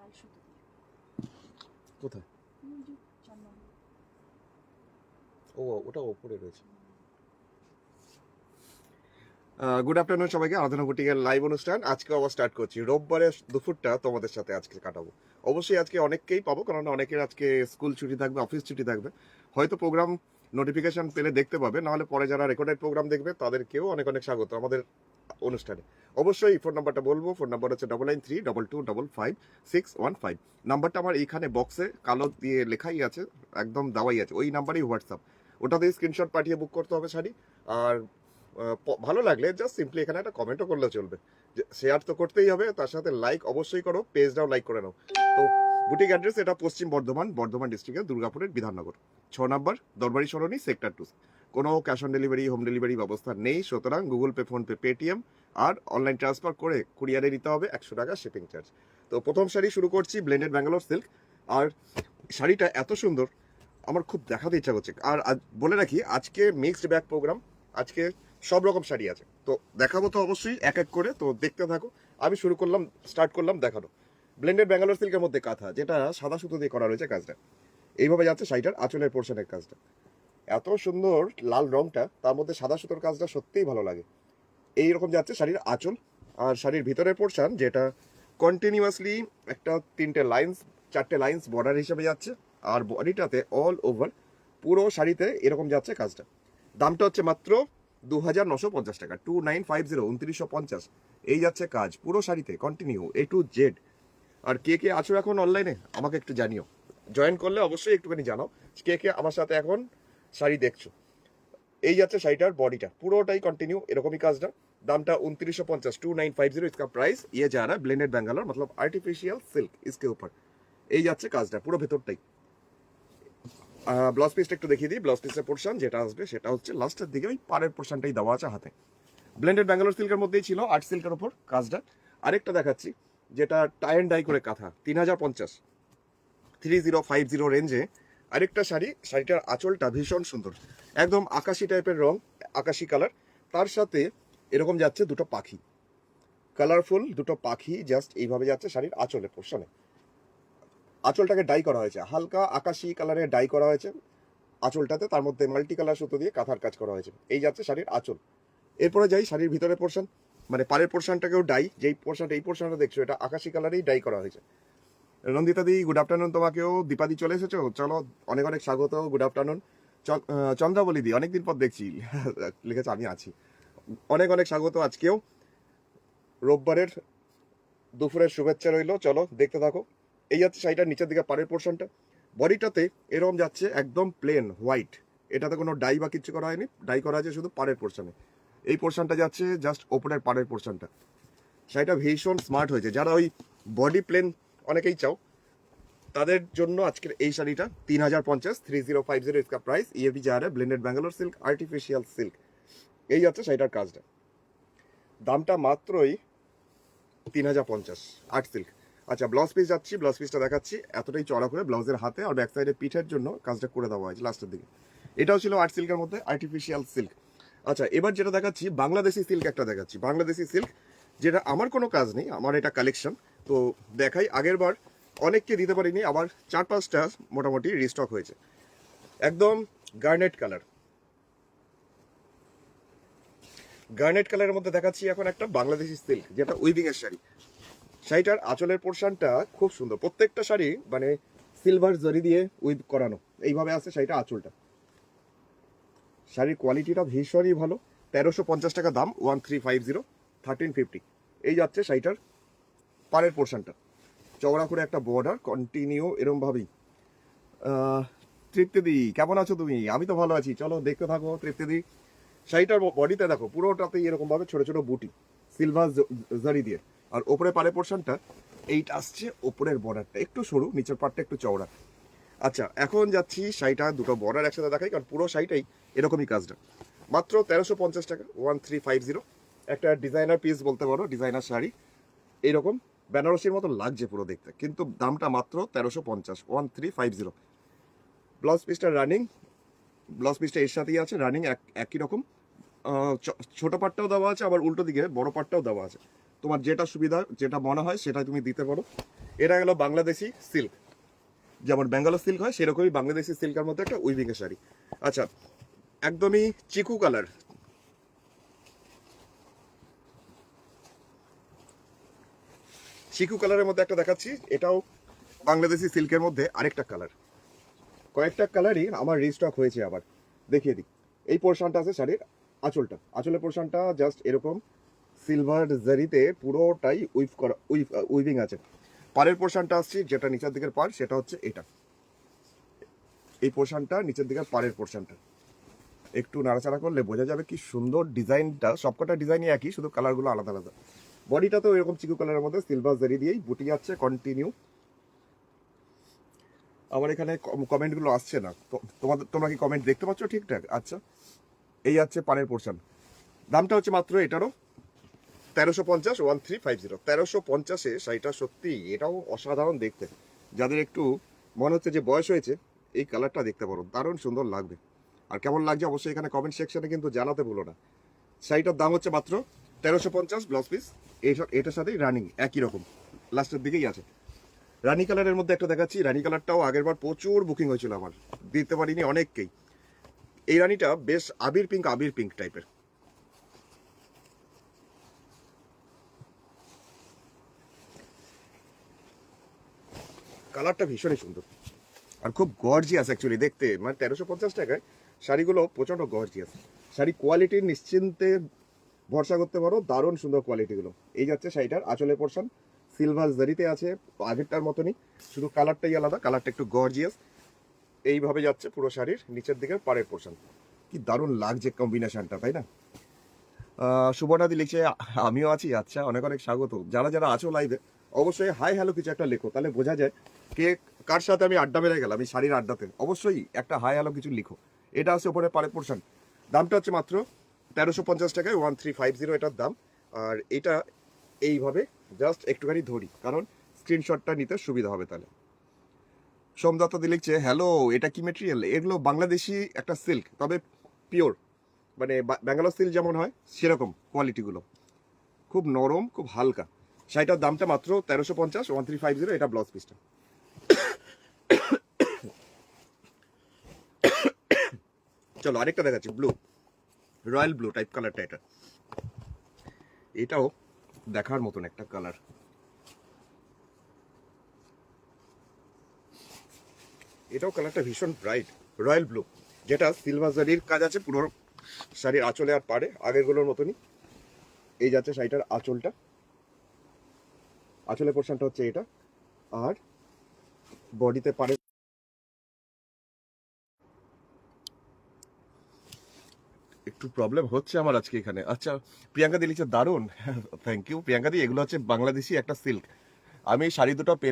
লাল সুতো দিয়ে। কোথায়? ওই যে 4 নম্বর। ও ওটা ওপরে রয়েছে। গুড আফটারনুন সবাইকে, আরাধনা বুটিকের লাইভ অনুষ্ঠান আজকে আবার স্টার্ট করছি। রোববারের দুপুরটা তোমাদের সাথে আজকে কাটাবো। অবশ্যই আজকে অনেককেই পাবো, কারণ অনেকের আজকে স্কুল ছুটি থাকবে, অফিস ছুটি থাকবে। হয়তো প্রোগ্রাম নোটিফিকেশন পেলে দেখতে পাবে, নাহলে পরে যারা রেকর্ডেড প্রোগ্রাম দেখবে তাদেরকেও অনেক অনেক স্বাগত আমাদের অনুষ্ঠানে। অবশ্যই ফোন নাম্বারটা বলবো। ফোন নাম্বার হচ্ছে 9932255615। নাম্বারটা আমার এইখানে বক্সে কালো দিয়ে লেখাই আছে, একদম দেওয়াই আছে। ওই নাম্বারই হোয়াটসঅ্যাপ, ওটাতে স্ক্রিনশট পাঠিয়ে বুক করতে হবে শাড়ি। আর ভালো লাগলে জাস্ট সিম্পলি এখানে একটা কমেন্টও করলে চলবে। শেয়ার তো করতেই হবে, তার সাথে লাইক অবশ্যই করো, পেজটাও লাইক করে নাও। তো বুটিক অ্যাড্রেস এটা পশ্চিম বর্ধমান ডিস্ট্রিক্টের দুর্গাপুরের বিধাননগর 6 নম্বর দরবারি সরণি, সেক্টর 2। কোনো cash on delivery, home delivery ব্যবস্থা নেই, সুতরাং গুগল পে, ফোনপে, পেটিএম আর অনলাইন ট্রান্সফার করে কুরিয়ারে নিতে হবে 100 টাকা শিপিং চার্জ। তো প্রথম শাড়ি শুরু করছি, ব্লেন্ডেড ব্যাঙ্গালোর সিল্ক। আর শাড়িটা এত সুন্দর, আমার খুব দেখাতে ইচ্ছা করছে। আর বলে রাখি, আজকে মিক্সড ব্যাগ প্রোগ্রাম, আজকে সব রকম শাড়ি আছে, তো দেখাবো তো অবশ্যই এক এক করে। তো দেখতে থাকো, আমি স্টার্ট করলাম দেখানো। ব্লেন্ডেড ব্যাঙ্গালোর সিল্কের মধ্যে কাঁথা, যেটা সাদা সুতো দিয়ে করা রয়েছে কাজটা। এইভাবে যাচ্ছে শাড়িটার আঁচলের পোর্শনের কাজটা, এত সুন্দর লাল রংটা, তার মধ্যে সাদা সুতোর কাজটা সত্যিই ভালো লাগে। এইরকম যাচ্ছে শাড়ির আঁচল। আর শাড়ির ভিতরের পোর্শন, যেটা কন্টিনিউয়াসলি একটা 4টে লাইন্স বর্ডার হিসেবে যাচ্ছে। আর বডিটাতে অল ওভার পুরো শাড়িতে এরকম যাচ্ছে কাজটা। দামটা হচ্ছে মাত্র 2950 টাকা, 2950, 2950। এই যাচ্ছে কাজ পুরো শাড়িতে কন্টিনিউ A to Z। আর কে কে আছো এখন অনলাইনে আমাকে একটু জানিও, জয়েন করলে অবশ্যই একটুখানি জানাও কে কে আমার সাথে এখন শাড়ি দেখছো। এই যাচ্ছে শাড়িটার বডিটা, পুরোটাই কন্টিনিউ এরকমই কাজটা। দামটা 2950, 2950 इसका प्राइस। ये जा रहा है ब्लेंडेड बेंगालोर, मतलब आर्टिफिशियल सिल्क इसके ऊपर। এই যাচ্ছে কাজটা পুরো ভেতরটাই। ব্লাউজ পিসটা একটু দেখিয়ে দিই। ব্লাউজ পিসের পোর্শন যেটা আসবে সেটা হচ্ছে লাস্টের দিকে, ওই পাড়ের পোর্শনটাই দেওয়া আছে হাতে। ব্লেন্ডেড ব্যাঙ্গালোর সিল্কের মধ্যেই ছিল, আর্ট সিল্কের ওপর কাজটা। আরেকটা দেখাচ্ছি, যেটা টাই অ্যান্ড ডাই করে কাঁথা, 3050, 3050 রেঞ্জে আরেকটা শাড়ি। শাড়িটার আঁচলটা ভীষণ সুন্দর, একদম আকাশি টাইপের রং, আকাশি কালার। তার সাথে এরকম যাচ্ছে দুটো পাখি, কালারফুল দুটো পাখি জাস্ট এইভাবে যাচ্ছে শাড়ির আঁচলের পোর্শনে। আঁচলটাকে ডাই করা হয়েছে, হালকা আকাশি কালারের ডাই করা হয়েছে আঁচলটাতে, তার মধ্যে মাল্টি কালার সুতো দিয়ে কাঁথার কাজ করা হয়েছে। এই যাচ্ছে শাড়ির আঁচল। এরপরে যাই শাড়ির ভিতরের পোর্শন, মানে পাড়ের পোর্শনটাকেও ডাই, যেই পোর্শনটা এই পোর্শনটা দেখছো এটা আকাশি কালারেই ডাই করা হয়েছে। নন্দিতা দি গুড আফটারনুন, তোমাকেও। দীপাদি চলে এসেছো, চলো, অনেক অনেক স্বাগত, গুড আফটারনুন। চন্দ্রাবলী দি অনেকদিন পর দেখছি, লিখেছে আমি আছি, অনেক অনেক স্বাগত আজকেও। রোববারের দুপুরের শুভেচ্ছা রইলো, চলো দেখতে থাকো। এই যাচ্ছে শাড়িটার নিচের দিকে পাড়ের পোর্শনটা। বডিটাতে এরকম যাচ্ছে একদম প্লেন হোয়াইট, এটাতে কোনো ডাই বা কিচ্ছু করা হয়নি, ডাই করা আছে শুধু পাড়ের পোর্শনে। এই পোর্শনটা যাচ্ছে জাস্ট ওপরের পাড়ের পোর্শনটা। শাড়িটা ভীষণ স্মার্ট হয়েছে, যারা ওই বডি প্লেন অনেকেই চাও তাদের জন্য আজকের এই শাড়িটা 3050, 3050 इसका प्राइस। ये भी जा रहा है blended Bangalore silk, artificial silk. এই যাচ্ছে শাড়িটার কাজটা, দামটা মাত্রই 3050, আর্ট সিল্ক। আচ্ছা, ব্লাউজ পিস যাচ্ছি, ব্লাউজ পিসটা দেখাচ্ছি। এতটাই চড়া করে ব্লাউজের হাতে আর ব্যাক সাইডে পিঠের জন্য কাজটা করে দেওয়া হয়েছে লাস্টের দিকে। এটাও ছিল আর্ট সিল্কের মধ্যে, আর্টিফিশিয়াল সিল্ক। আচ্ছা, এবার যেটা দেখাচ্ছি বাংলাদেশি সিল্ক একটা দেখাচ্ছি, বাংলাদেশি সিল্ক, যেটা আমার কোনো কাজ নেই, আমার এটা কালেকশন। তো দেখাই, আগের বার অনেককে দিতে পারিনি, আবার 4-5টা মোটামুটি রিস্টক হয়েছে। একদম গার্নেট কালার, গার্নেট কালারের মধ্যে দেখাচ্ছি এখন একটা বাংলাদেশি সিল্ক, যেটা উইভিং এর শাড়ি। শাড়িটার আঁচলের পোর্শনটা খুব সুন্দর, প্রত্যেকটা শাড়ি মানে সিলভার জরি দিয়ে উইভ করানো, এইভাবে আছে শাড়িটা আঁচলটা। শাড়ির কোয়ালিটিটা ভীষণই ভালো। 1350 টাকা দাম, 1350, 1350। এই যাচ্ছে শাড়িটার পাড়ের পোর্শনটা, চওড়া করে একটা বর্ডার কন্টিনিউ এরমভাবেই। তৃপ্তিদি কেমন আছো তুমি? আমি তো ভালো আছি, চলো দেখতে থাকো তৃপ্তিদি। শাড়িটার বডিতে দেখো পুরোটাতেই এরকম ভাবে ছোট ছোট বুটি সিলভার জারি দিয়ে। আর ওপরে পাড়ের পোর্শনটা এইটা আসছে, ওপরের বর্ডারটা একটু সরু, নিচের পাড়টা একটু চওড়া। আচ্ছা, এখন যাচ্ছি শাড়িটা দুটো বর্ডার একসাথে দেখাই, কারণ পুরো শাড়িটাই এরকমই কাজটা। মাত্র 1350 টাকা, 1350। একটা ডিজাইনার পিস বলতে পারো, ডিজাইনার শাড়ি। এইরকম বেনারসির মতো লাগছে পুরো দেখতে, কিন্তু দামটা মাত্র 1350, 1350। ব্লাউজ পিসটা রানিং, ব্লাউজ পিসটা এর সাথেই আছে রানিং, একই রকম। ছোট পাটটাও দেওয়া আছে, আবার উল্টো দিকে বড় পাটটাও দেওয়া আছে। তোমার যেটা সুবিধা, যেটা মনে হয় সেটা তুমি দিতে পারো। এটা গেল বাংলাদেশি সিল্ক, যেমন ব্যাঙ্গালোর সিল্ক হয় সেরকমই বাংলাদেশি সিল্কের মধ্যে একটা উইভিং এর শাড়ি। আচ্ছা, একদমই চিকু কালার, চিকু কালারের মধ্যে একটা দেখাচ্ছি, এটাও বাংলাদেশি সিল্কের মধ্যে আরেকটা কালার। কয়েকটা কালারই আমার রিস্টক হয়েছে, আবার দেখিয়ে দিই। এই পোর্শনটা আছে শাড়ির আঁচলটা, আঁচলের পোর্শনটা জাস্ট এরকম সিলভার জারিতে পুরোটাই উইভ করা, উইভিং আছে। পাড়ের পোর্শনটা আসছে, যেটা নিচের দিকের পাড় সেটা হচ্ছে এটা, এই পোর্শনটা নিচের দিকের পাড়ের পোর্শনটা একটু নাড়াচাড়া করলে বোঝা যাবে কি সুন্দর ডিজাইনটা। সবকটা ডিজাইনই একই, শুধু কালারগুলো আলাদা আলাদা। বডিটা তো এরকম চিকু কালারের মধ্যে সিলভার জারি দিয়েই বুটি যাচ্ছে কন্টিনিউ। আমার এখানে কমেন্টগুলো আসছে না, তোমরা কি কমেন্ট দেখতে পাচ্ছ ঠিকঠাক? আচ্ছা, এই যাচ্ছে পানের পোর্শন। দামটা হচ্ছে মাত্র এটারও 1350, 1350। 1350-এ শাড়িটা সত্যি এটাও অসাধারণ দেখতে। যাদের একটু মনে হচ্ছে যে বয়স হয়েছে, এই কালারটা দেখতে পারো, দারুণ সুন্দর লাগবে। আর কেমন লাগছে অবশ্যই এখানে কমেন্ট সেকশনে কিন্তু জানাতে ভুলো না। শাড়িটার দাম হচ্ছে মাত্র 1350 ব্লাউজ পিস। এটার সাথেই রানিং একই রকম লাস্টের দিকেই আছে। রানী কালারের মধ্যে একটা দেখাচ্ছি, রানী কালারটাও আগেরবার প্রচুর বুকিং হয়েছিল, আমার দিতে পারিনি অনেককেই। এই রানীটা বেশ আবির পিঙ্ক টাইপের। কালারটা ভীষণই সুন্দর আর খুব গর্জিয়াস অ্যাকচুয়ালি দেখতে। মানে 1350 টাকায় শাড়িগুলো প্রচণ্ড গর্জিয়াস। শাড়ি কোয়ালিটির নিশ্চিন্তে ভরসা করতে পারো, দারুণ সুন্দর কোয়ালিটিগুলো। এই যাচ্ছে শাড়িটার আঁচলের পোর্শন, সিলভার জারিতে আছে আগেরটার মতনই, শুধু কালারটাই আলাদা, কালারটা একটু গর্জিয়াস। এইভাবে যাচ্ছে পুরো শাড়ির নিচের দিকের পাড়ের পোর্শন। কি দারুণ লাগছে কম্বিনেশনটা, তাই না? সুবর্ণাদি লিখছে আমিও আছি। আচ্ছা, অনেক অনেক স্বাগত। যারা যারা আছো লাইভে অবশ্যই হাই হ্যালো কিছু একটা লেখো, তাহলে বোঝা যায় কে কার সাথে আমি আড্ডা মেরে গেলাম। এই শাড়ির আড্ডাতে অবশ্যই একটা হাই হ্যালো কিছু লিখো। এটা আছে উপরে পাড়ের পোর্শন, দামটা হচ্ছে মাত্র 1350 টাকায়, 1350 এটার দাম। আর এটা এইভাবে জাস্ট একটুখানি ধরি, কারণ স্ক্রিনশটটা নিতে সুবিধা হবে তাহলে। সোমদত্ত লিখছে হ্যালো, এটা কি মেটেরিয়াল? এগুলো বাংলাদেশি একটা সিল্ক, তবে পিওর, মানে ব্যাঙ্গালোর সিল্ক যেমন হয় সেরকম কোয়ালিটিগুলো, খুব নরম, খুব হালকা। শাড়িটার দামটা মাত্র 1350, 1350 এটা ব্লাউজ পিসটা। চলো আরেকটা দেখাচ্ছি, ব্লু, রয়্যাল ব্লু টাইপ কালারটা। এটাও দেখার মতন একটা কালার। এটাও কালারটা ভীষণ ব্রাইট, রয়্যাল ব্লু, যেটা সিলভার জারির কাজ আছে পুরো শাড়ির আঁচলে আর পাড়ে আগেরগুলোর মতনই। এই যাচ্ছে শাড়িটার আঁচলটা, আঁচলের পোর্শনটা হচ্ছে এটা, আর বডিতে পাড়ে একটু প্রবলেম হচ্ছে আমার আজকে এখানে। আচ্ছা, প্রিয়াঙ্কা দি লিখছে দারুণ, থ্যাংক ইউ প্রিয়াঙ্কা দি। এগুলো হচ্ছে বাংলাদেশি একটা সিল্ক। আমি শাড়ি দুটো পেলাম।